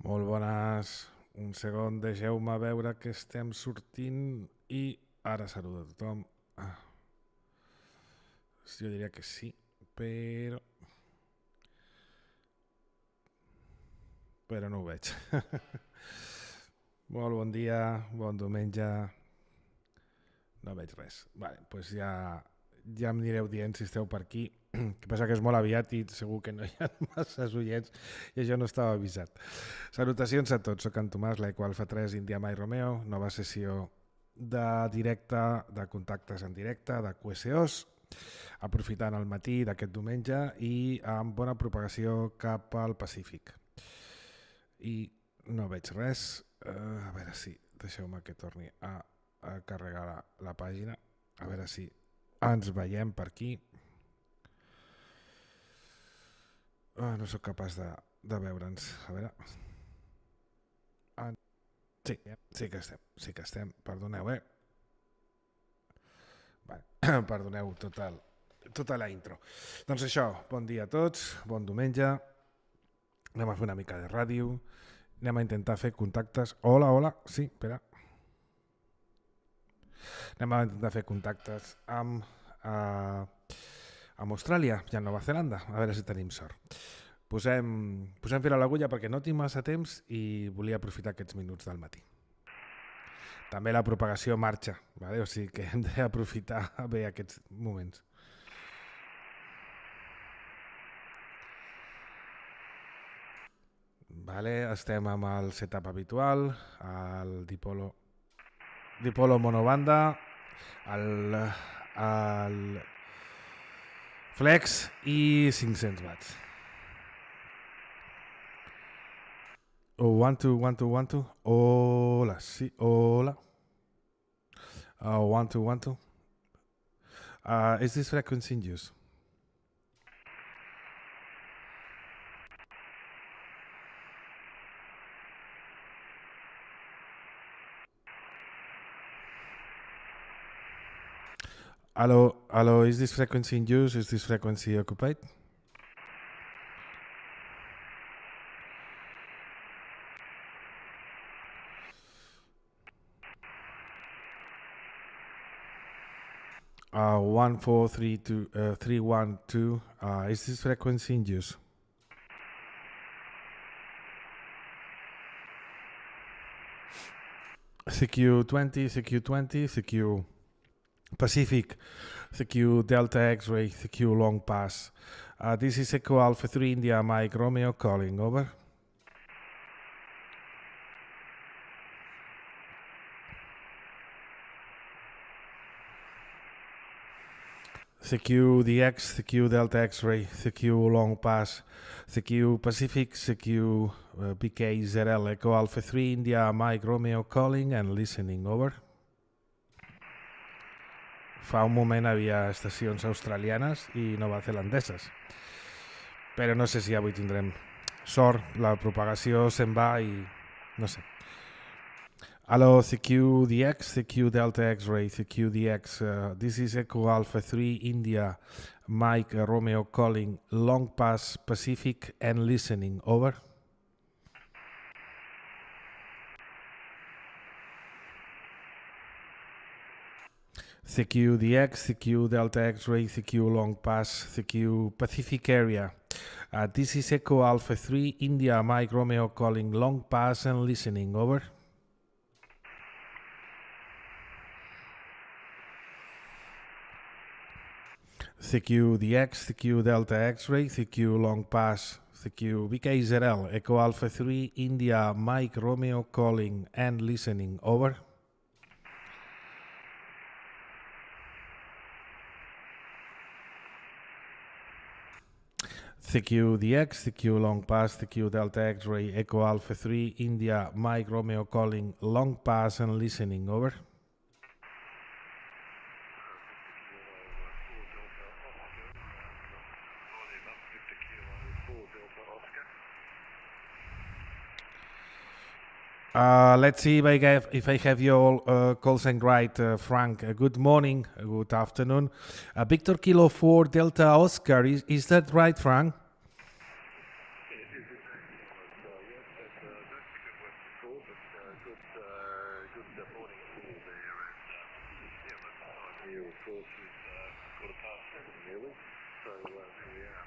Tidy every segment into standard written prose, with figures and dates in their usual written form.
Molt bones. Un segon, deixeu-me veure que estem sortint i ara saludo a tothom. Jo diria que sí, però no ho veig. Molt bon dia, bon diumenge. No veig res. Vale, doncs ja em anireu dient si esteu per aquí. El que passa que és molt aviat i segur que no hi ha masses oients i això no estava avisat. Salutacions a tots, soc en Tomàs, la EQ3 India Mai Romeo, nova sessió de directe, de contactes en directe, de QSOs, aprofitant el matí d'aquest diumenge i amb bona propagació cap al Pacífic. I no veig res, a veure si, deixeu-me que torni a carregar la pàgina, a veure si ens veiem per aquí. No sóc capaç de veure'ns. A veure. Sí que estem. Perdoneu, Vale. Perdoneu tota la intro. Doncs això, bon dia a tots, bon diumenge. Anem a fer una mica de ràdio. Anem a intentar fer contactes. Hola, sí, espera. Anem a intentar fer contactes amb Austràlia i a Nova Zelanda, a veure si tenim sort. Posem fil a l'agulla perquè no tinc massa temps i volia aprofitar aquests minuts del matí. També la propagació marxa, vale? O sigui que hem d'aprofitar bé aquests moments. Vale, estem amb el setup habitual, el dipolo monobanda, el flex i 500 watts. 1, 2. Hola, sí, hola. 1, 2. Is this frequency in use? Hello, is this frequency in use? Is this frequency occupied? Uh, 14312. Is this frequency in use? CQ20, CQ Pacific, CQ Delta X-Ray, CQ Long Pass. This is Echo Alpha 3 India Mike Romeo calling, over. CQ DX, CQ Delta X-Ray, CQ Long Pass, CQ Pacific, CQ VK3EY Echo Alpha 3 India Mike Romeo calling and listening, over. Fa un moment havia estacions australianes i novazelandeses, però no sé si avui tindrem sort, la propagació se'n va i no sé. Hello, CQ-DX, CQ Delta X-Ray, CQ-DX, this is Echo Alpha 3 India, Mike Romeo calling, Long Pass Pacific and listening, over. CQ-DX, CQ Delta X-Ray, CQ Long Pass, CQ Pacific area. This is Echo Alpha 3 India, Mike Romeo calling, Long Pass and listening, over. CQ-DX, CQ Delta X-Ray, CQ Long Pass, CQ VK3EY Echo Alpha 3 India, Mike Romeo calling and listening, over. CQ-DX, CQ Long Pass, CQ Delta X-Ray Echo Alpha 3 India, Mike Romeo calling, Long Pass and listening, over. Let's see if I have your call sign right, Frank. Good morning, good afternoon. Victor Kilo 4 Delta Oscar, is that right, Frank? yes, and don't think it was before, but good morning call there, and yeah, most of the time here, of course, is quarter past 7 nearly, so there we are.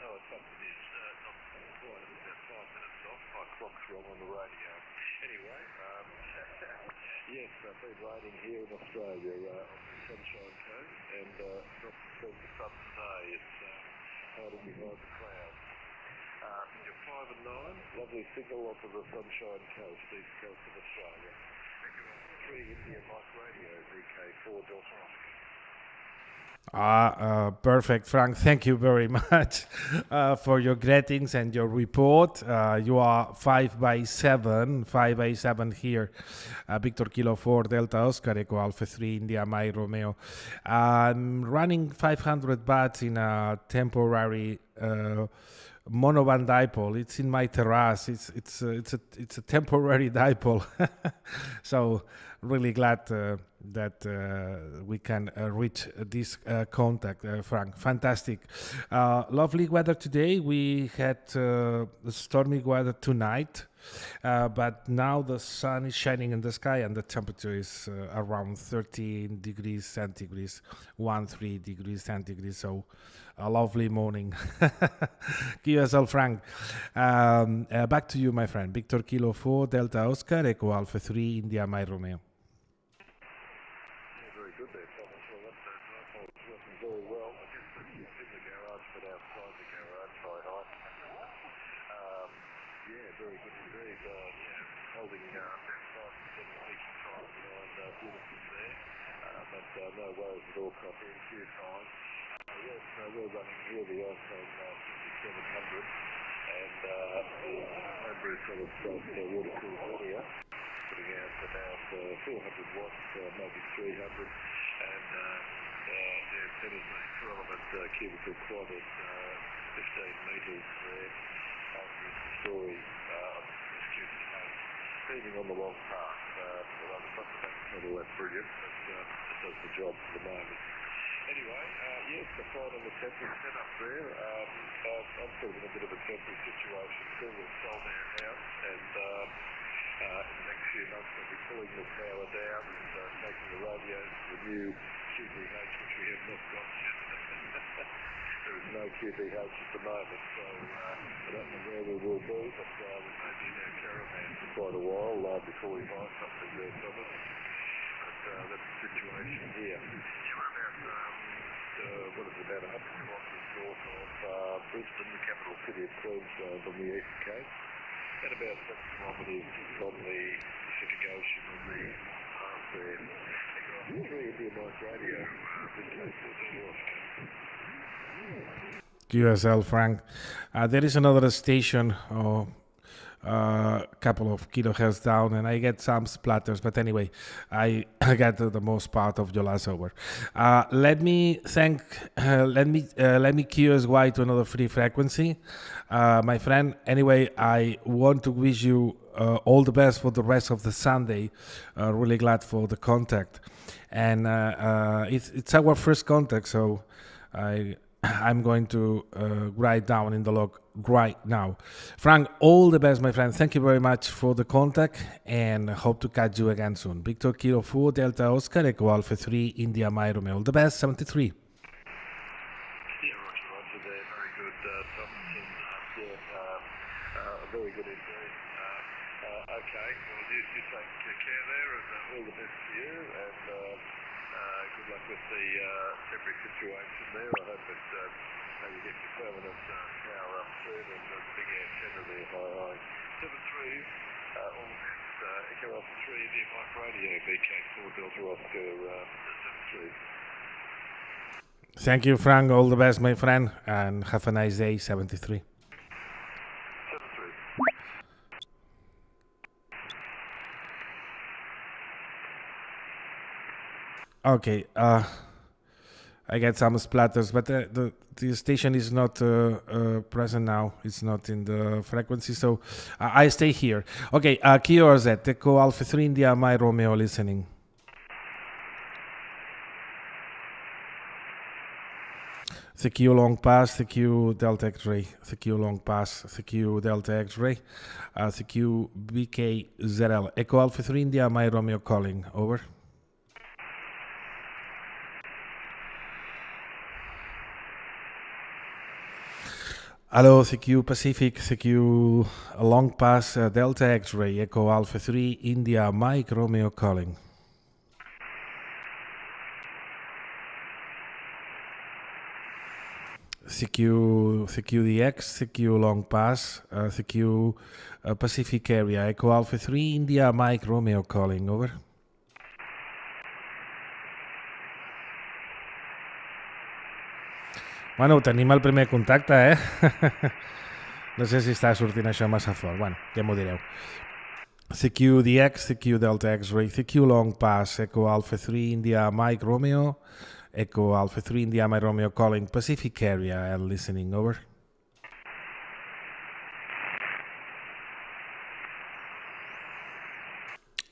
Oh, it's up to this, not quite, about 5 minutes off, my clock's wrong on the radio. Anyway, yes, I've been riding here in Australia on the Sunshine Coast, and not seeing the sun today, it's hiding behind the clouds. You're 5 and 9, lovely signal onto the Sunshine Coast, east coast of Australia. VK3EY India Mike Radio, VK4DO Frank. Perfect, Frank. Thank you very much for your greetings and your report. You are 5x7 here. Victor Kilo 4 Delta Oscar Echo Alpha 3 India Mike Romeo. I'm running 500 watts in a temporary monoband dipole. It's in my terrace. It's a temporary dipole. So really glad that we can reach this contact, Frank. Fantastic. Lovely weather today. We had stormy weather tonight, but now the sun is shining in the sky and the temperature is around 13 degrees centigrade, 13 degrees centigrade. So a lovely morning. QSL Frank. Back to you, my friend. Victor Kilo 4 Delta Oscar Echo Alpha 3 India Mike Romeo. Very well. I guess it's in the garage, but outside the garage, right? Yeah, very good indeed. Holding about 5% peaking time behind Beautiful there, but no worries at all. Copy in few times. Yes, we're running here the iPhone 5700 and the homebrew solid state water cooled audio, putting out about 400 watts, maybe 300, and the antennas make relevant cubical quad at 15 metres there over the story SQ2RAD Adrian on the long path. The front of that's not all that brilliant, but it does the job for the moment. Anyway, yes, the flight on the temporary setup there. I'm still in a bit of a temporary situation. Still we've sold our house, and in the next few months we'll be pulling the tower down and taking the radios to the new QBH, which we have not got yet. There is no QBH at the moment, so I don't know where we will be, but we may be in our caravan for quite a while before we buy something there from it. But that's the situation here. What is it, about 100 kilometres north of Brisbane, the capital city of Queensland on the east coast, and about 7 kilometres from the Pacific Ocean on the path there. VK3 India Mike Radio, VK4DO QSL Frank. There is another station couple of kilohertz down, and I get some splatters, but anyway, I get the most part of your last hour. Let me QSY to another free frequency, my friend. Anyway, I want to wish you all the best for the rest of the Sunday. Really glad for the contact, and it's our first contact, so I'm going to write down in the log right now. Frank, all the best, my friend. Thank you very much for the contact, and hope to catch you again soon. Victor Kilo 4 Delta Oscar Echo Alpha 3 India Mike Romeo. All the best, 73. Yeah, Roger there. Very good, Thompson. Very good indeed. Okay, well, you take care there, and all the best to you, and good luck with the temporary situation there. I hope that you get your permanent power up soon, and the big antenna there, high. 7-3, all the best. Echo Alpha 3, India Mike Radio, VK4 Delta Oscar 7-3. Thank you, Frank. All the best, my friend, and have a nice day, 73. Okay, I get some splatters, but the station is not present now. It's not in the frequency, so I stay here. Okay, QRZ, Echo Alpha 3 India Mike Romeo listening. CQ long pass, CQ Delta X-ray, CQ long pass, CQ Delta X-ray, CQ VK3EY Echo Alpha 3 India, my Romeo calling, over. Hello, CQ Pacific, CQ long pass, Delta X-ray, Echo Alpha 3 India, Mike Romeo calling. CQDX, CQ long pass, CQ Pacific area, Echo Alpha 3 India, Mike Romeo calling, over. Bueno, tenim el primer contacte, No sé si està sortint això massa fort. Bueno, ja m'ho direu. CQDX, CQ Delta X-ray, CQ long pass, Echo Alpha 3 India, Mike Romeo, Echo Alpha 3 India, Mike Romeo calling Pacific area and listening, over.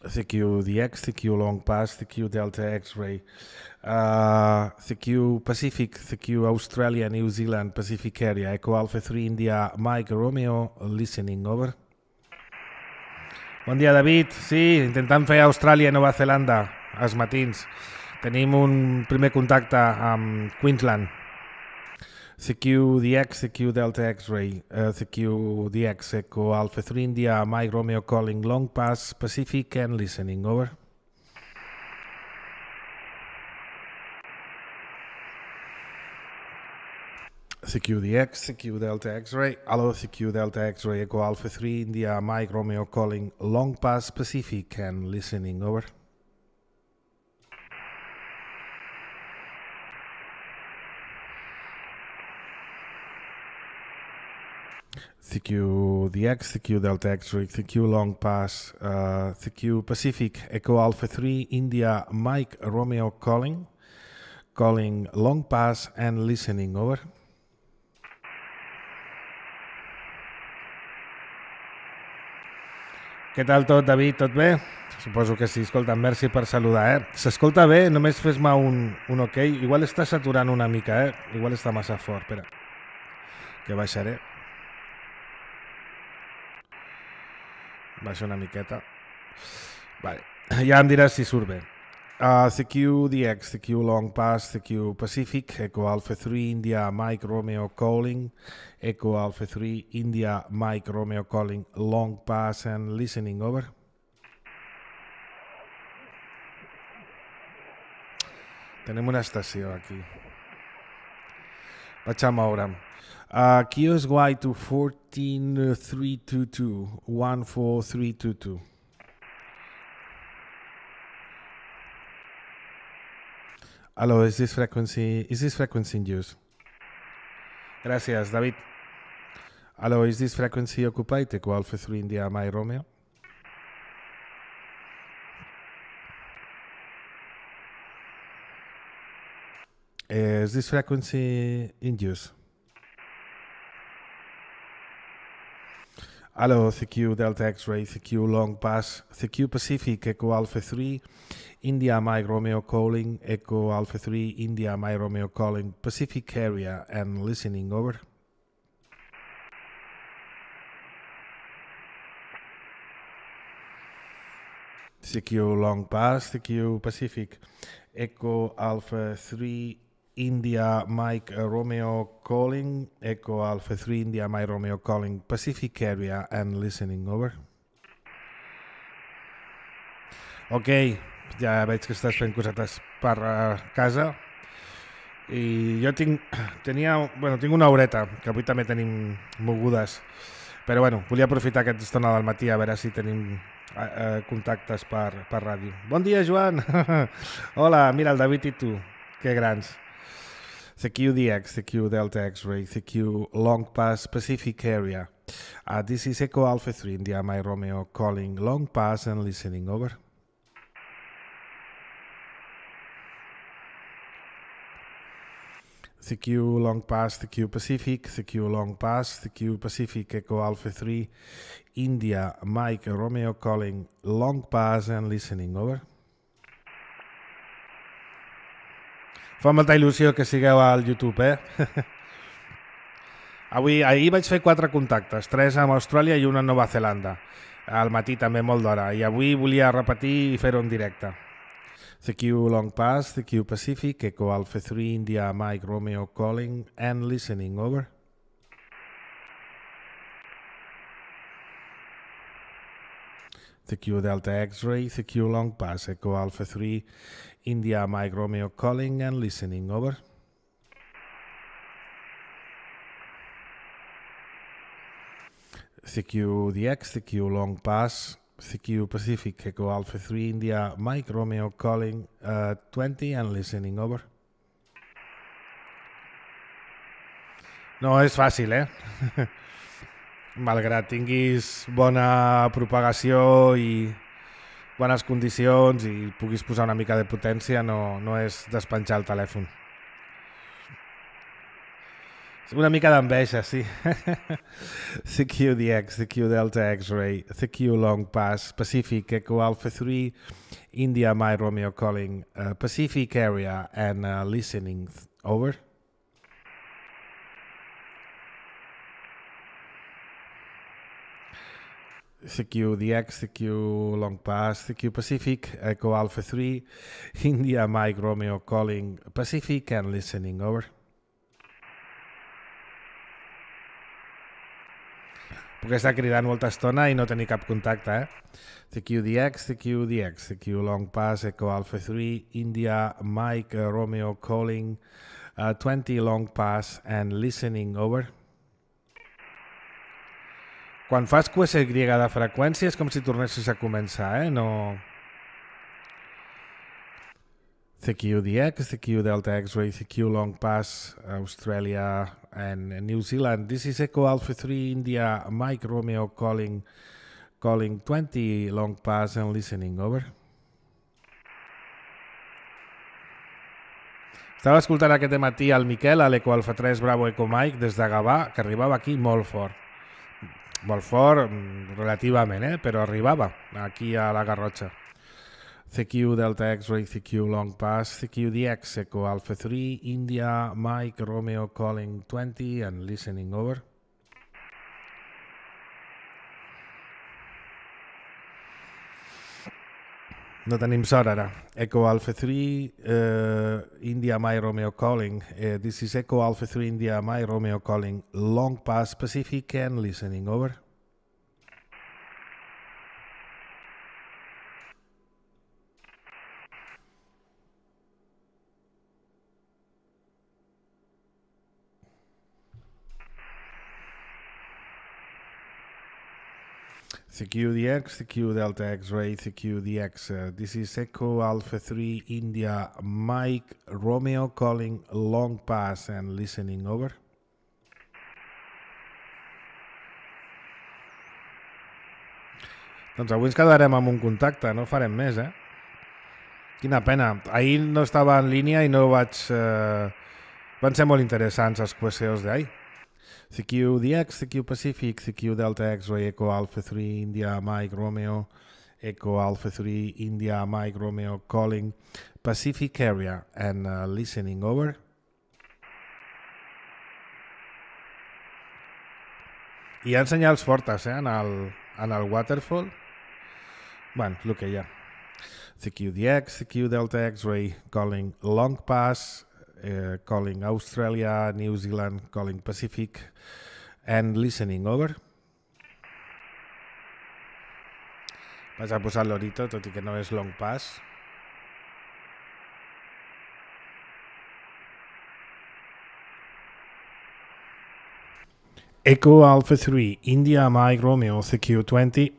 CQDX, CQ long pass, CQ Delta X-ray, CQ Pacific, CQ Australia, New Zealand, Pacific area, Echo Alpha 3 India, Mike Romeo, listening, over. Bon dia, David. Sí, intentant fer Austràlia i Nova Zelanda als matins. Tenim un primer contacte amb Queensland. CQDX, CQ Delta X-ray, CQDX, Echo Alpha 3 India, Mike Romeo calling long pass, Pacific and listening, over. CQDX, CQ Delta X-ray, hello CQ Delta X-ray, Echo Alpha 3 India, Mike Romeo calling long pass, Pacific and listening, over. CQDX, CQ Delta X-ray, CQ long pass, CQ Pacific, Echo Alpha 3 India, Mike Romeo calling long pass and listening, over. Què tal tot, David? Tot bé? Suposo que sí. Escolta, merci per saludar, S'escolta bé? Només fes-me un ok. Igual està saturant una mica, Igual està massa fort. Espera, que baixaré. Baixa una miqueta. Vale. Ja em diràs si surt bé. CQDX, CQ long pass, CQ Pacific, Echo Alpha 3 India, Mike Romeo calling, Echo Alpha 3 India, Mike Romeo calling long pass and listening, over. Tenim una estació aquí. Vaig a moure'm. QSY to 14322, 14322. Hello, is this frequency in use? Gràcies, David. Hello, is this frequency occupied? Echo Alpha 3 India, Mike Romeo. Is this frequency in use? Hello, CQ Delta X-ray, CQ long pass, CQ Pacific, Echo Alpha 3 India, Mike Romeo calling, Echo Alpha 3 India, Mike Romeo calling Pacific area and listening, over. CQ long pass, CQ Pacific, Echo Alpha 3 India, Mike Romeo calling, Echo Alpha 3 India, Mike Romeo calling Pacific area and listening, over. Ok, ja veig que estàs fent cosetes per casa i jo tinc una horeta, que avui també tenim mogudes, però volia aprofitar aquesta estona del matí a veure si tenim contactes per ràdio. Bon dia, Joan! Hola, mira, el David i tu, que grans. CQDX, CQ Delta X-ray, CQ long pass, Pacific area. This is Echo Alpha 3 India, Mike Romeo calling long pass and listening, over. CQ long pass, CQ Pacific, CQ long pass, CQ Pacific, Echo Alpha 3 India, Mike Romeo calling long pass and listening, over. Fa molta il·lusió que sigueu al YouTube, Ahir vaig fer 4 contactes, 3 amb Austràlia i 1 a Nova Zelanda. Al matí també molt d'hora. I avui volia repetir i fer-ho en directe. CQ Long Pass, CQ Pacific, Echo Alpha 3, India, Mike, Romeo, calling and listening, over. CQ Delta X-Ray, CQ Long Pass, Echo Alpha 3, India, Mike, Romeo, calling and listening, over. CQ-DX, CQ Long Pass, CQ Pacific, Echo Alpha 3, India, Mike, Romeo, calling 20 and listening, over. No és fàcil, Malgrat tinguis bona propagació i bones condicions i puguis posar una mica de potència, no és despenjar el telèfon. Una mica d'enveja, sí. CQ-DX, CQ Delta X-Ray, CQ Long Pass, Pacific, Echo Alpha 3, India, My Romeo calling, Pacific area and listening, over. CQ-DX, CQ Long Pass, CQ Pacific, Echo Alpha 3, India, Mike Romeo calling, Pacific and listening, over. Puc estar cridant molta estona i no tenir cap contacte, CQ-DX, CQ-DX, CQ Long Pass, Echo Alpha 3, India, Mike, Romeo calling, 20 Long Pass and listening, over. Quan fas QSY de freqüència és com si tornessis a començar, no... CQ-DX, CQ Delta X-Ray, CQ Long Pass, Australia and New Zealand. This is Echo Alpha 3, India, Mike Romeo calling 20 Long Pass and listening, over. Estava escoltant aquest matí al Miquel, a l'Eco Alpha 3 Bravo Eco Mike, des de Gavà, que arribava aquí molt fort. Molt fort, relativament, però arribava aquí a la Garrotxa. CQ Delta X-Ray, CQ Long Pass, CQ-DX, Echo Alpha 3, India, Mike, Romeo calling 20 and listening, over. No tenim sort ara. Echo Alpha 3, India, Mike, Romeo calling. This is Echo Alpha 3, India, Mike, Romeo calling Long Pass Pacific and listening, over. CQ-DX, CQ Delta X-Ray, CQ-DX. This is Echo Alpha 3, India, Mike, Romeo calling Long Pass and listening, over. Doncs avui ens quedarem amb un contacte, no farem més, Quina pena. Ahir no estava en línia i no vaig... Van ser molt interessants els QSOs d'ahir. CQ-DX, CQ Pacific, CQ Delta X-Ray, Echo Alpha 3, India, Mike, Romeo, Echo Alpha 3, India, Mike, Romeo, calling Pacific area and listening, over. Hi ha senyals fortes, en el waterfall. Bueno, el que hi ha. CQ-DX, CQ Delta X-Ray, calling Long Pass, calling Australia, New Zealand, calling Pacific and listening, over. Vaig a posar l'horito, tot i que no és Long Pass. Echo Alpha 3, India, Mike, Romeo, CQ20.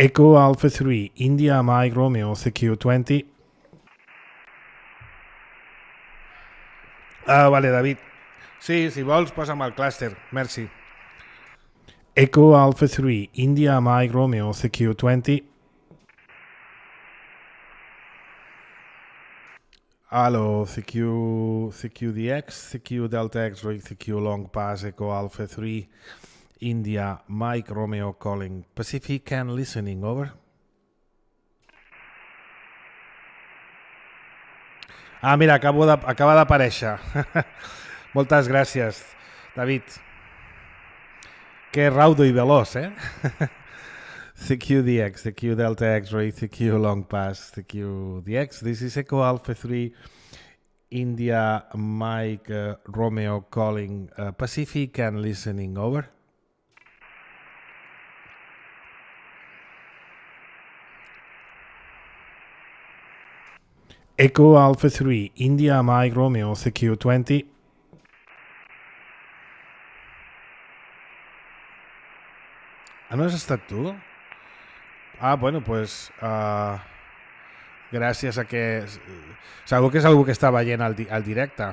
Echo Alpha 3, India, Mike, Romeo, CQ20. Vale, David. Sí, si vols, posa'm el clúster. Merci. Echo Alpha 3, India, Mike, Romeo, CQ20. Allo, CQ-DX, CQ Delta X-Ray, CQ Long Pass, Echo Alpha 3, India, Mike, Romeo calling Pacific and listening, over. Ah, mira, acaba d'aparèixer. Moltes gràcies, David. Que raudo i veloç, eh? CQDX, CQ Delta X-Ray, CQ Long Pass, CQDX. This is Echo Alpha 3, India Mike Romeo calling Pacific and listening over. Echo Alpha 3, India Mike Romeo, CQ20. Ah, no has estat tu? Ah, bueno, pues... gràcies a que... Segur que és algú que està veient el directe.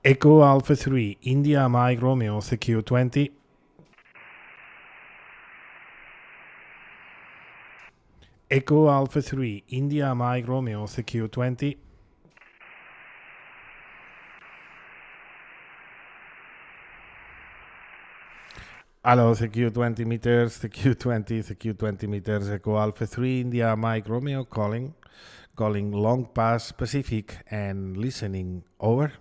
Echo Alpha 3, India Mike Romeo, CQ20. Echo Alpha 3, India Mike Romeo, CQ20. Hello, CQ20 meters, CQ20 meters, Echo Alpha 3, India Mike Romeo calling Long Pass Pacific and listening over.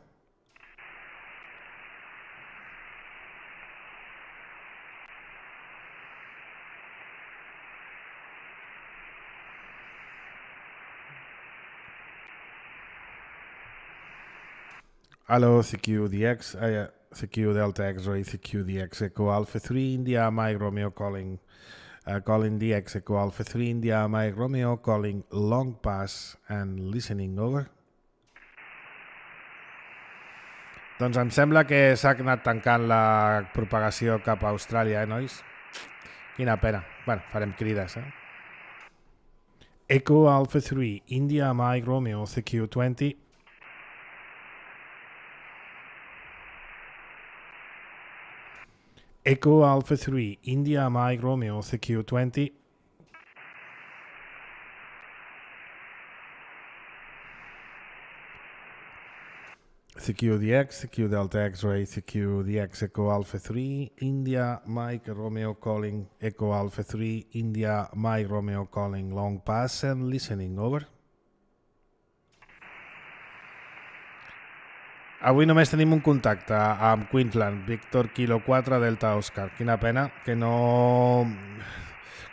Hello, CQDX, CQ Delta X-Ray, CQDX, Echo Alpha 3, India Mike Romeo calling DX, Echo Alpha 3, India Mike Romeo calling Long Pass and listening over. Doncs em sembla que s'ha anat tancant la propagació cap a Austràlia, nois? Quina pena. Bueno, farem crides, Echo Alpha 3, India Mike Romeo, CQ20. Echo Alpha 3, India Mike Romeo, CQ20. CQDX, CQ Delta X-Ray, CQDX, Echo Alpha 3, India Mike Romeo calling, Echo Alpha 3, India Mike Romeo calling Long Pass and listening over. Avui només tenim un contacte amb Queensland, Víctor Kilo 4 Delta Oscar. Quina pena que no...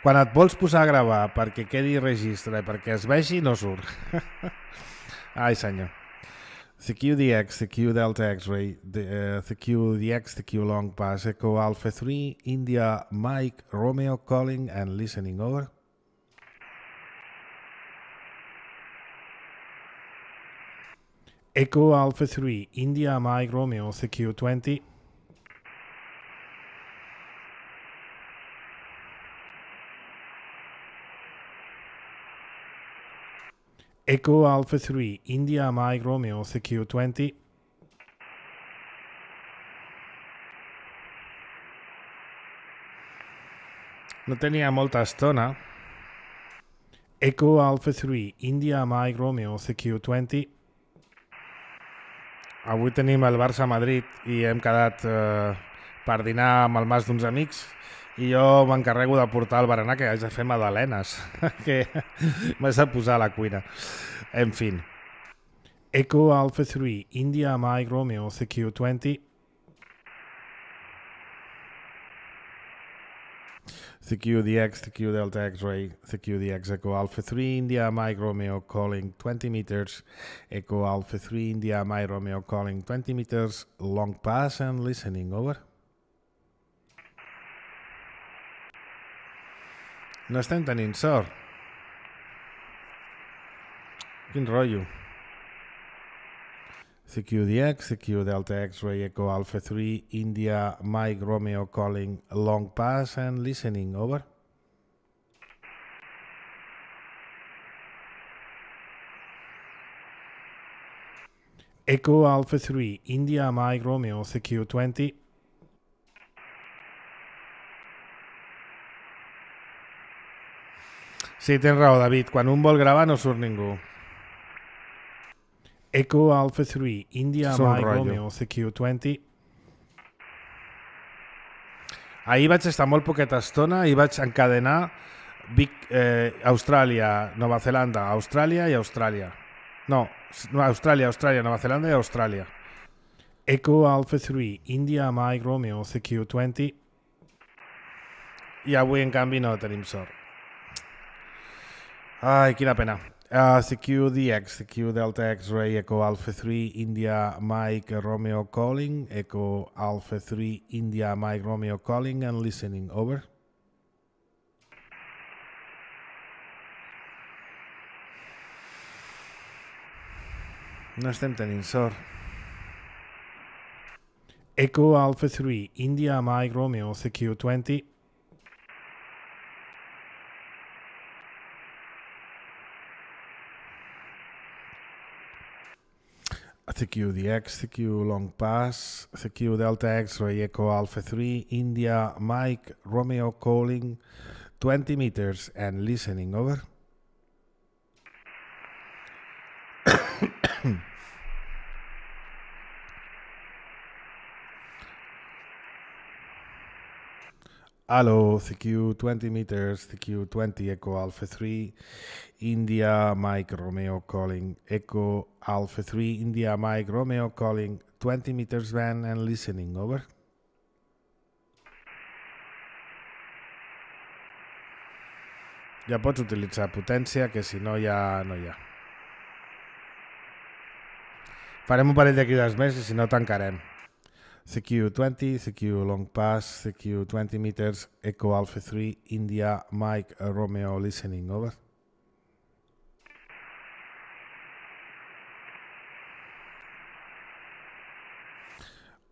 Quan et vols posar a gravar perquè quedi registre, perquè es vegi, no surt. Ai, senyor. CQDX, CQ Delta X-Ray, CQDX, CQ Long Pass, Echo Alpha 3, India Mike Romeo calling and listening over. Echo Alpha 3, India Mike Romeo, CQ20. Echo Alpha 3, India Mike Romeo, CQ20. No tenia molta estona. Echo Alpha 3, India Mike Romeo, CQ20. Avui tenim el Barça-Madrid i hem quedat per dinar amb el mas d'uns amics i jo m'encarrego de portar el berenar, que haig de fer magdalenes, que m'haig de posar a la cuina. En fi. Echo Alpha 3, India Mike Romeo, CQ20. CQDX, CQ Delta X-Ray, CQDX, Echo Alpha 3, India Mike Romeo calling 20 meters, Echo Alpha 3, India Mike Romeo calling 20 meters, long pass and listening over. No estem tenint sort. Quin rotllo. CQDX, CQ Delta X-Ray, Echo Alpha 3, India Mike Romeo calling long pass and listening over. Echo Alpha 3, India Mike Romeo, CQ20. Sí, tens raó, David. Quan un vol gravar no surt ningú. Echo Alpha 3, India Mike Romeo, CQ20. Ahir vaig estar molt poqueta estona i vaig encadenar Austràlia, Nova Zelanda, Austràlia i Austràlia. No, Australia, Nova Zelanda i Austràlia. Echo Alpha 3, India Mike Romeo CQ20. I avui, en canvi, no tenim sort. Ai, quina pena. CQ-DX, CQ Delta X-Ray, Echo Alpha 3, India Mike Romeo calling, Echo Alpha 3, India Mike Romeo calling and listening, over. No estem tenint sort. Echo Alpha 3, India Mike Romeo CQ20. CQ-DX, CQ Long Pass, CQ Delta X-Ray, Echo Alpha 3, India Mike Romeo calling 20 meters and listening, over. Hello, CQ 20 meters, CQ 20 Echo Alpha 3, India Mike Romeo calling, Echo Alpha 3, India Mike Romeo calling, 20 meters band and listening, over. Ja pots utilitzar potència, que si no ja no hi ha. Farem un parell de crides més i si no tancarem. CQ20, CQ Long Pass, CQ 20 meters, Echo Alpha 3, India Mike Romeo listening, over.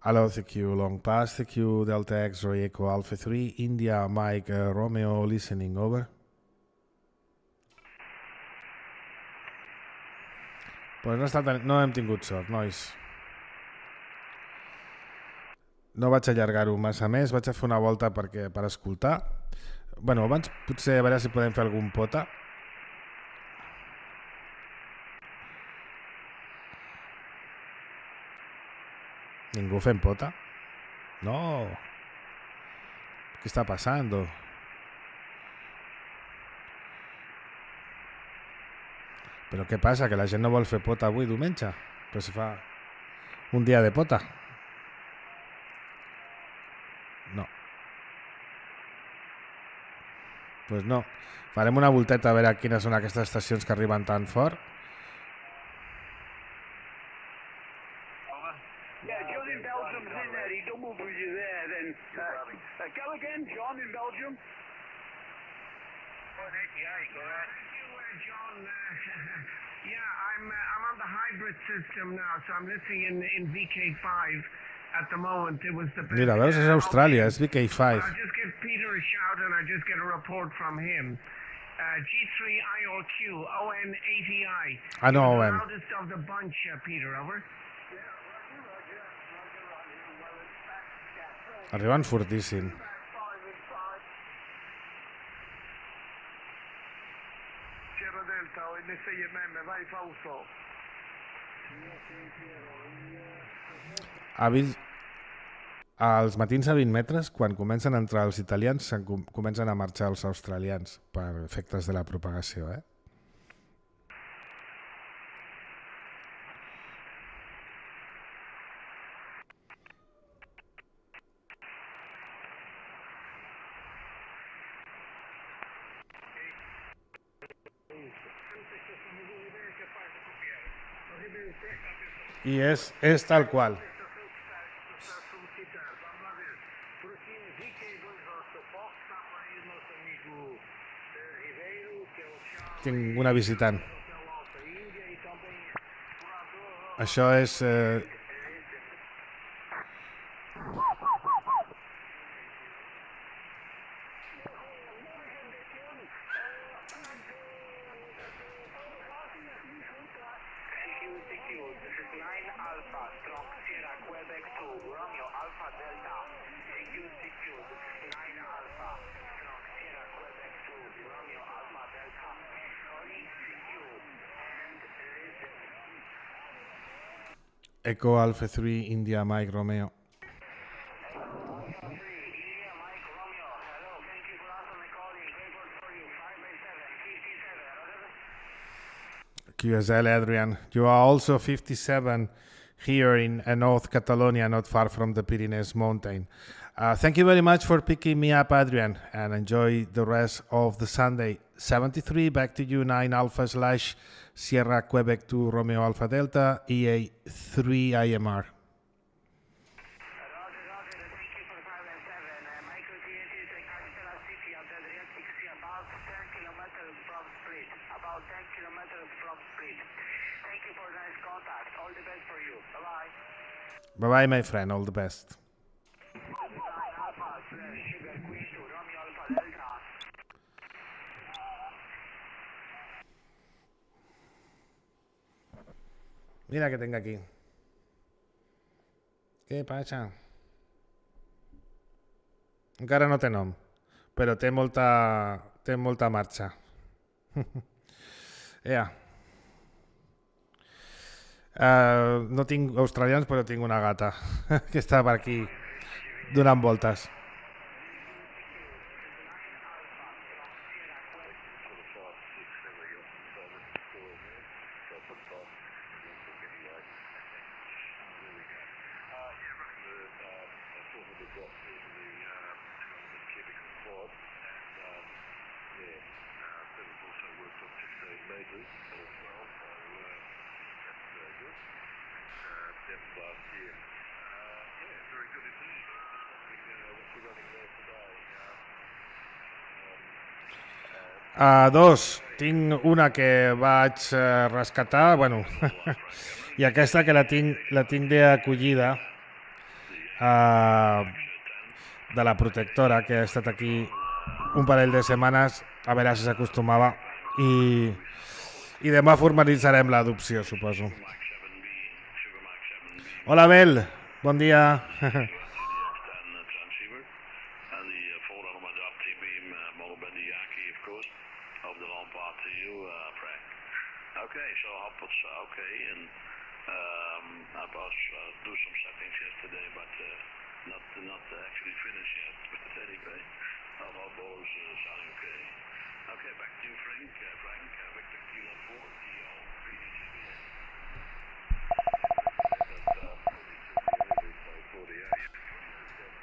Hello, CQ Long Pass, CQ Delta X-Ray, Echo Alpha 3, India Mike Romeo listening, over. Pues no hem tingut sort, nois. No vaig allargar-ho massa més, vaig a fer una volta per escoltar. Bueno, abans potser a veure si podem fer algun pota. Ningú fent pota? No. Què està passant? Però què passa? Que la gent no vol fer pota avui diumenge? Però si fa un dia de pota. No. Pues no. Farem una volteta a veure quines són aquestes estacions que arriben tan fort. Yeah, John in Belgium's in there. He doubled with you there. Then go again, John in Belgium. John. Yeah, I'm on the hybrid system now, so I'm listening in VK5 at the moment. It was the best. Mira, veus, és Austràlia, és VK5. I'll just give Peter a shout and I'll just get a report from him. G3IOQ, ON80I. Ah, no, the ON. loudest of the bunch, Peter, over. Arriben fortíssim. Sierra Delta, ON6MM, vai Fausto. Als matins a 20 metres, quan comencen a entrar els italians, comencen a marxar els australians per efectes de la propagació, eh? I és tal qual. Tinc una visitant. Això és... Echo Alpha 3, India Mike Romeo. QSL Adrian. You are also 57 here in North Catalonia, not far from the Pyrenees mountain. Thank you very much for picking me up, Adrian, and enjoy the rest of the Sunday. 73, back to you, 9 Alpha / Sierra Quebec 2 Romeo Alpha Delta, EA3IMR. Bye-bye, my friend. All the best. Mira que tengo aquí. Què passa? Encara no té nom, però té molta marxa. Yeah. No tinc australians, però tinc una gata que està per aquí donant voltes. Dos, tinc una que vaig rescatar, bueno, i aquesta que la tinc d'acollida de la protectora, que ha estat aquí un parell de setmanes, a veure si s'acostumava, i demà formalitzarem l'adopció, suposo. Hola, Bel, bon dia. Okay, so outputs are okay, and I was do some settings yesterday, but not actually finished yet with the teddy bay. All those sound okay. Okay, back to you, Frank. Victor Kilo 4, DO, 3DCBS.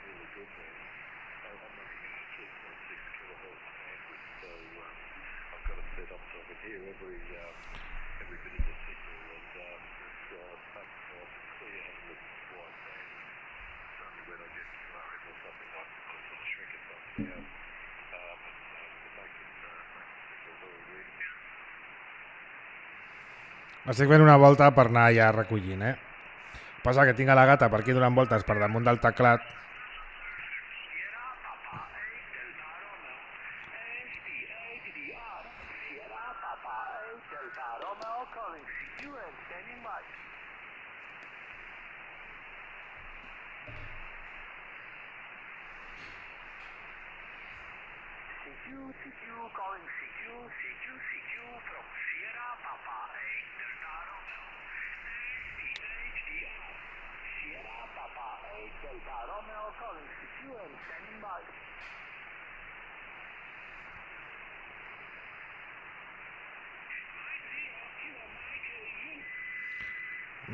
Really good there. I'm running 3.6 kilohertz bandwidth, so I've got it set up so I can hear every bit of the signal, and it's clear and wide band. It's only when I get to RM or something like that, I sort of shrink it back down, but to make it signal very reading. Estic fent una volta per anar ja recollint, Passa que tinc a la gata per aquí donant voltes per damunt del teclat.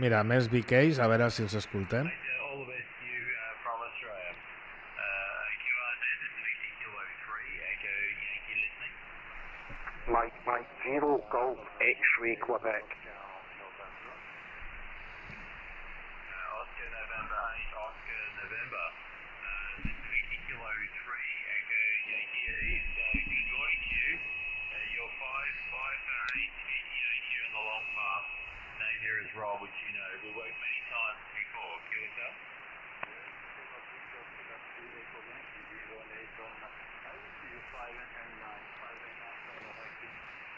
Mira, més VKs, a veure si els escoltem. All the best to you from Australia. QRZ is VK3, Echo Yankee listening. Mike 0 Golf X-ray Quebec. Oscar November 8, Oscar November. This is VK3, Echo Yankee East. Good morning to you. You're 558 Yankee in the long pass. Name here is Rob, which you know. We've worked many times before. QSOs?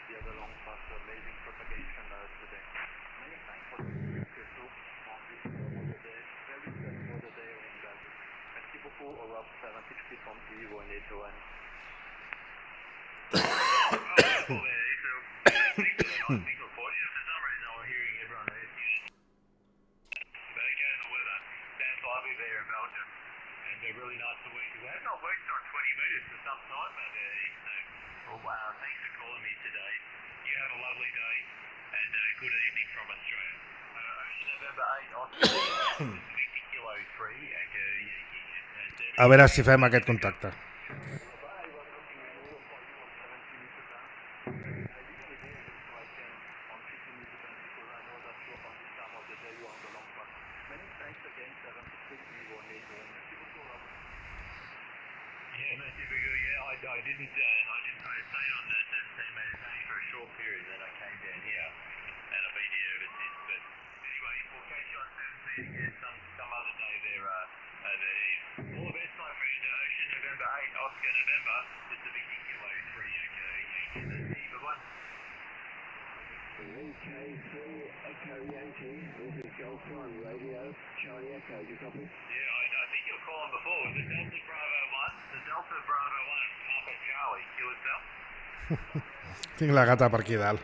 The other long pass, amazing propagation today. Many thanks for the QSO on this day. Very good for the day in Belgium. Merci beaucoup, Rob 760 from Evo and A2N. There in Belgium, and they're really nice to work with. They've not worked on 20 metres for some time over there, so, oh wow, thanks for calling me today. You have a lovely day, and good evening from Australia. November 8, Oscar, Victor Kilo 3, Echo Yankee. A veure si fem aquest contacte. I didn't I stayed on the 17 metres only for a short period, then I came down here, and I've been here ever since. But anyway, we'll catch you on 17 again some other day there is. All the best, my friend. Ocean November 8, Oscar November. This is Victor Kilo 3, Echo Yankee. That's the good one. VK3 Echo Yankee, this is Golf 1 Radio, Charlie Echo, do you copy? Yeah, I think you're calling before. Was it Delta Bravo 1? The Delta Bravo 1, Papa Charlie, QSL? Tinc la gata per aquí dalt.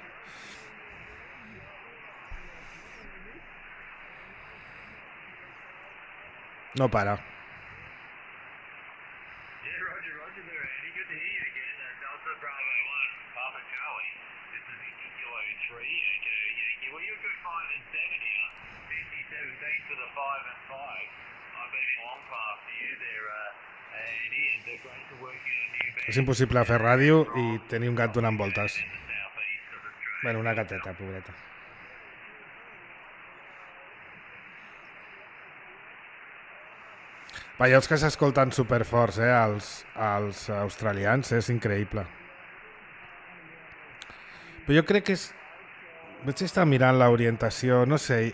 No para. Yeah, Roger there, Andy. Good to hear you again. Delta Bravo 1, Papa Charlie. This is Victor Kilo 3, Echo Yankee. Well, you're a good 5 and 7 here. 57, thanks for the 5 and 5. I've been in long path to you there, Andy, and great to working on a new band. És impossible fer ràdio i tenir un gat donant voltes. Bueno, una gateta, pobreta. Veieu que s'escolten superforts, els australians, és increïble. Però jo crec que és... Vaig estar mirant l'orientació, no sé,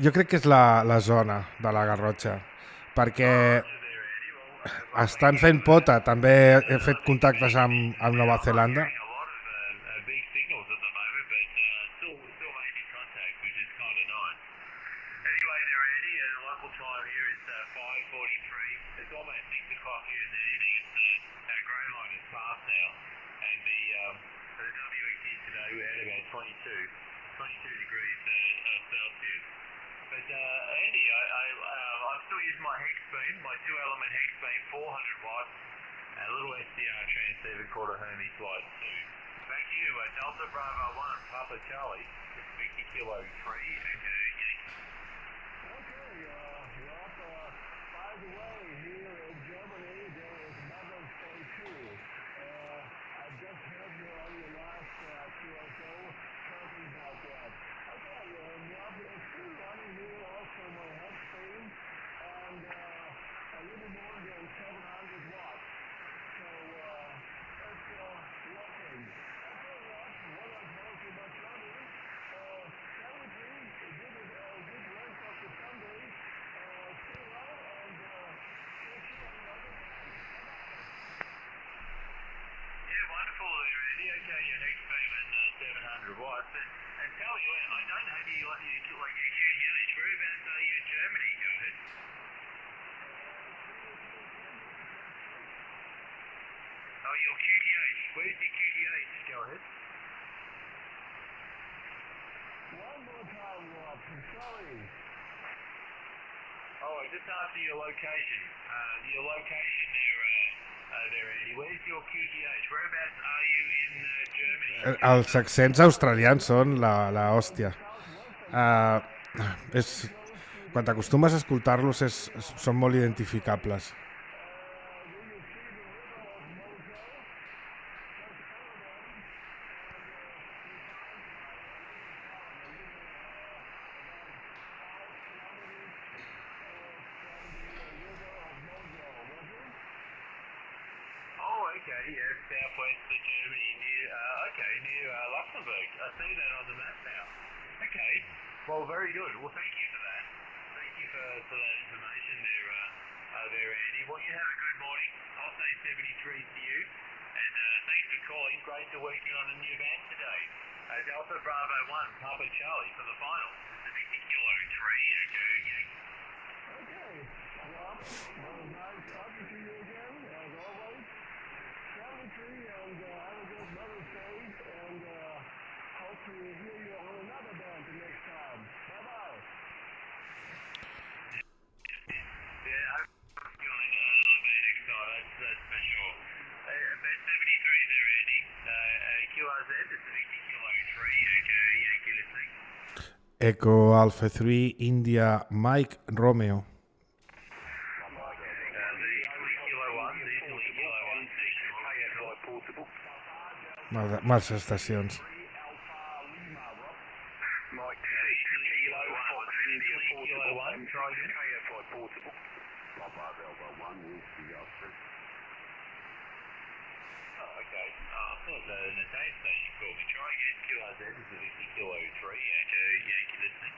jo crec que és la zona de la Garrotxa, perquè estan fent pota, també he fet contactes amb Nova Zelanda. Andy, I'm still using my hex beam, my 2-element hex beam, 400 watts, and a little SDR transceiver called a Hermes Light 2. Thank you, Delta Bravo 1, Papa Charlie, this is Victor Kilo 3, Echo Yankee. Okay, Rob, by the way, here in Germany, there is Mother's Day too. I just heard you on your last QSO talking about that. Okay, Rob, it's still running here also my head stream, and a little more than 700 watts. So, it's working. Okay, Rob, what I've heard too much on you, chemically, it did a good rest of the Sunday, stay well, and catch you on another time. Yeah, wonderful there, Andy. Okay, your hex beam and 700 watts. And tell you, I don't have you like your QTH. Whereabouts are you in Germany? Go ahead. Oh, your QTH. Where's your QTH? Go ahead. One more time, Rob. Sorry. Oh, just after your location. Your location there, Andy. Where's your QTH? Whereabouts are you in Germany? Els accents australians són la hòstia. Quan t'acostumes a escoltar-los són molt identificables. Okay, yeah, southwest of Germany, near Luxembourg. I see that on the map now. Okay, well, very good. Well, thank you for that. Thank you for that information there, Andy. Well, you have a good morning. I'll say 73 to you. And thanks for calling. Great to working on a new band today. Delta Bravo 1, Papa Charlie for the final. This is Victor Kilo 3, Echo Yankee. Okay, Rob, well, nice talking to you again, as always. 73, and have a good Mother's Day, and hope to hear you on another band the next time. Bye-bye. Yeah, I hope you're on another band next time, that's for sure. Band 73 there, Andy. QRZ, this is Victor Kilo 3, Echo Yankee. Echo Alpha 3 India Mike Romeo. Más estacions. Mike 6 Kilo Fox India Portable KFI Portable. Papa Delta 1 Whiskey Oscar. Oh, okay. I thought the Nathan station called me. Try again. QRZ is the Whiskey Kilo 3. Echo Yankee listening.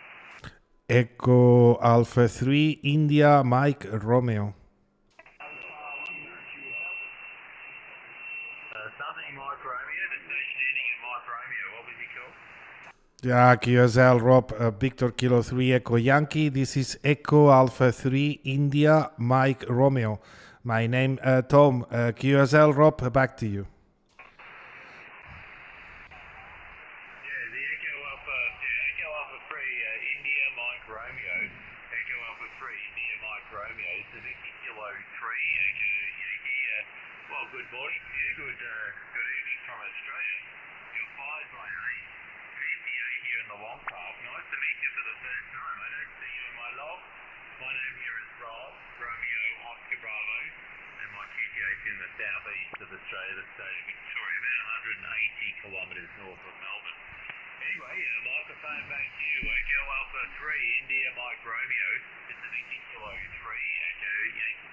Echo Alpha 3 India Mike Romeo. Something Mike Romeo, the station ending in Mike Romeo. What was he called? Yeah, QSL Rob, Victor Kilo 3 Echo Yankee. This is Echo Alpha 3 India Mike Romeo. My name Tom. QSL Rob, back to you. Yeah, the Echo Alpha 3 India Mike Romeo. Echo Alpha 3 India Mike Romeo. It's the Victor Kilo 3 Echo Yankee. Well, good morning to you. Good evening from Australia. You're 5 by 8. VCA here in the Long Park. Nice to meet you for the first time. I don't see you in my log. My name here is Rob, Romeo Oscar Bravo, and my QTA's in the southeast of Australia, the state of Victoria, about 180 kilometres north of Melbourne. Anyway, microphone back to you. Echo Alpha 3 India Mike Romeo. It's the Victor Kilo 3 Echo Yankee.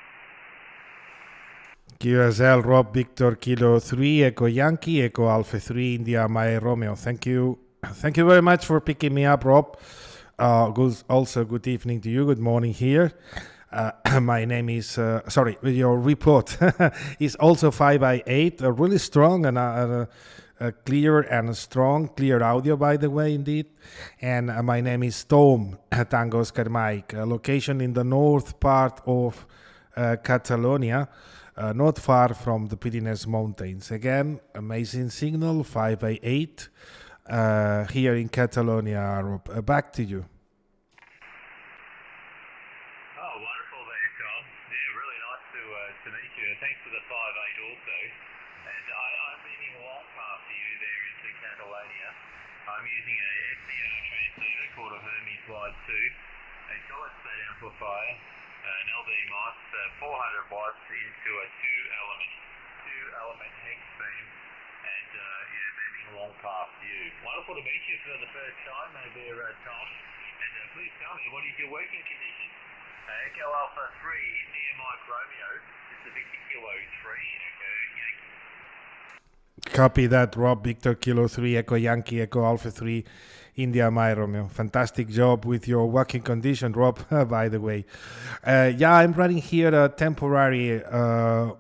QSL Rob Victor Kilo 3 Echo Yankee Echo Alpha 3 India Mike Romeo. Thank you very much for picking me up, Rob. Good evening to you. Good morning here. My name is your report is also 5 by 8, really strong and clear and strong, clear audio, by the way, indeed. And my name is Tom Tango Oscar Mike. Location in the north part of Catalonia. Not far from the Pyrenees Mountains. Again, amazing signal, 5 by 8 here in Catalonia. Rob, back to you. Oh, wonderful there, Tom. Yeah, really nice to meet you. Thanks for the 5.8 also. And I'm leaving a long path to you there into Catalonia. I'm using a SDR transceiver called a Hermes Live 2, a solid state amplifier, an LD MOS, 400 watts into a two-element hex beam, and moving along past you. Wonderful to meet you for the first time there, Tom. And please tell me, what is your working condition? Echo Alpha 3 India Mike Romeo. It's the Victor Kilo 3 Echo Yankee. Copy that, Rob. Victor Kilo 3 Echo Yankee Echo Alpha 3 India Mike Romeo. Fantastic job with your working condition, Rob, by the way. I'm running here a temporary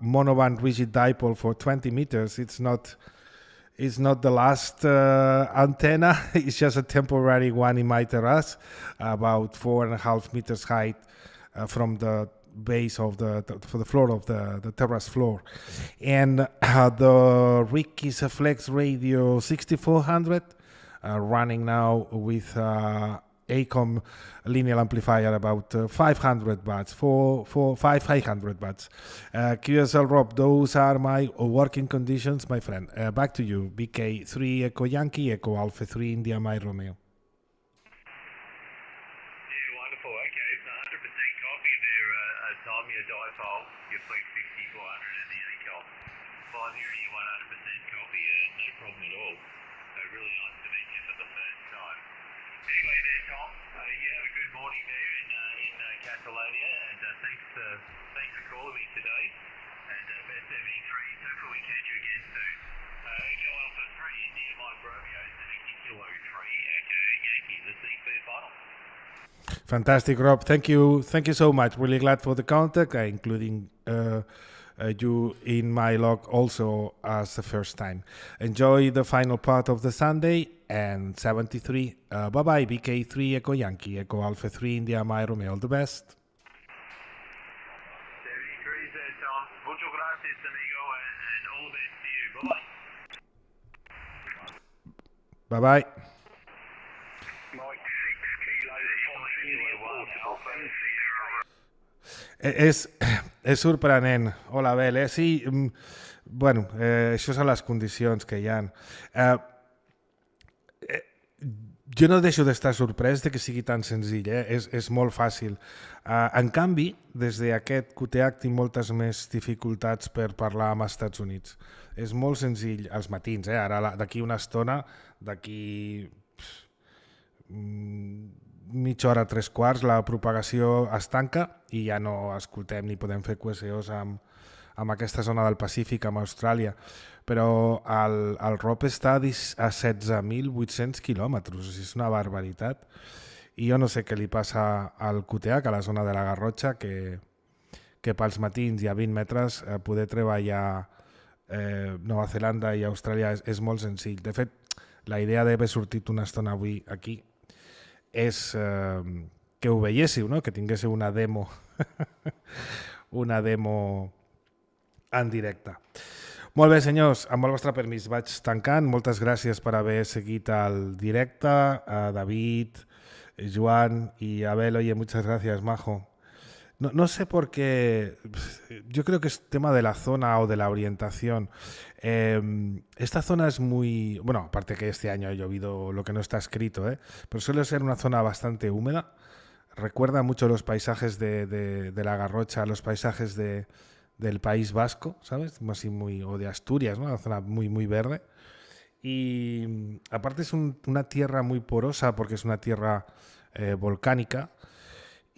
monoband rigid dipole for 20 meters. It's not the last antenna. It's just a temporary one in my terrace, about 4.5 meters height from the base of the floor of the terrace floor. And the rig is a Flex Radio 6400. Running now with ACOM linear amplifier about 500 watts, 500 watts. QSL Rob, those are my working conditions, my friend. Back to you. VK3 Echo Yankee Echo Alpha 3 India Mike Romeo. Yeah, wonderful. Okay, it's 100% copy there, Tom, your dipole, your Flex 6400 and the ACOM. Well, I'm hearing you 100% copy, no problem at all. So really nice to meet you for the first time. Anyway there, Tom, you have a good morning there in Catalonia, and thanks for calling me today. And best evening dreams. Hopefully we catch you again soon. Echo Alpha 3 India Mike Romeo, 70 Kilo 3 Echo Yankee, listening for your final. Fantastic, Rob. Thank you so much. Really glad for the contact, including you in my log also as the first time. Enjoy the final part of the Sunday, and 73. Bye-bye, VK3 Echo Yankee Echo Alpha 3 India Mike Romeo. All the best. 73 there, Tom. Muchas gracias, amigo, and all the best to you. Bye-bye. Bye-bye. Mike 6 Kilo Fox India Portable És sorprenent. Hola, Abel. Sí, això són les condicions que hi ha. jo no deixo d'estar sorprès de que sigui tan senzill, és molt fàcil. En canvi, des d'aquest QTH tinc moltes més dificultats per parlar amb els Estats Units. És molt senzill als matins, ara d'aquí una estona, d'aquí mitja hora, 3/4, la propagació es tanca i ja no escoltem ni podem fer QSOs amb aquesta zona del Pacífic, amb Austràlia. Però el ROP està a 16.800 quilòmetres, és una barbaritat. I jo no sé què li passa al QTH, a la zona de la Garrotxa, que pels matins i a 20 metres poder treballar Nova Zelanda i Austràlia és molt senzill. De fet, la idea d'haver sortit una estona avui aquí és que ho veiéssiu, no? Que tinguéssiu una demo una demo en directe. Molt bé, senyors, amb el vostre permís vaig tancant. Moltes gràcies per haver seguit el directe. A David, Joan y Abel, oye, muchas gracias, Majo. No sé por qué, yo creo que es tema de la zona o de la orientación. Esta zona es muy, bueno, aparte que este año ha llovido lo que no está escrito, pero suele ser una zona bastante húmeda. Recuerda mucho los paisajes de la Garrocha, los paisajes del País Vasco, ¿sabes? Así muy, o de Asturias, ¿no? Una zona muy, muy verde. Y aparte es una tierra muy porosa porque es una tierra volcánica.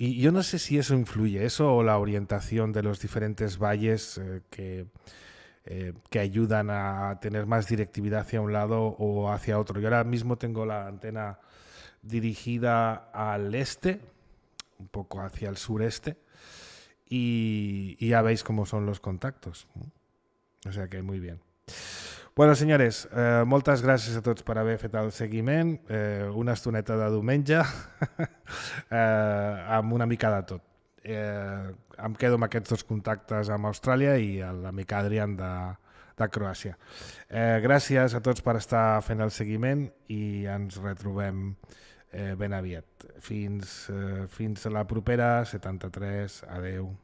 Y yo no sé si eso influye, eso o la orientación de los diferentes valles que ayudan a tener más directividad hacia un lado o hacia otro. Yo ahora mismo tengo la antena dirigida al este, un poco hacia el sureste, y ya veis cómo son los contactos. O sea que muy bien. Bueno, senyores, moltes gràcies a tots per haver fet el seguiment, una estoneta de diumenge amb una mica de tot. Em quedo amb aquests dos contactes amb Austràlia i l'amic Adrian de Croàcia. Gràcies a tots per estar fent el seguiment i ens retrobem ben aviat. Fins a la propera, 73, adeu.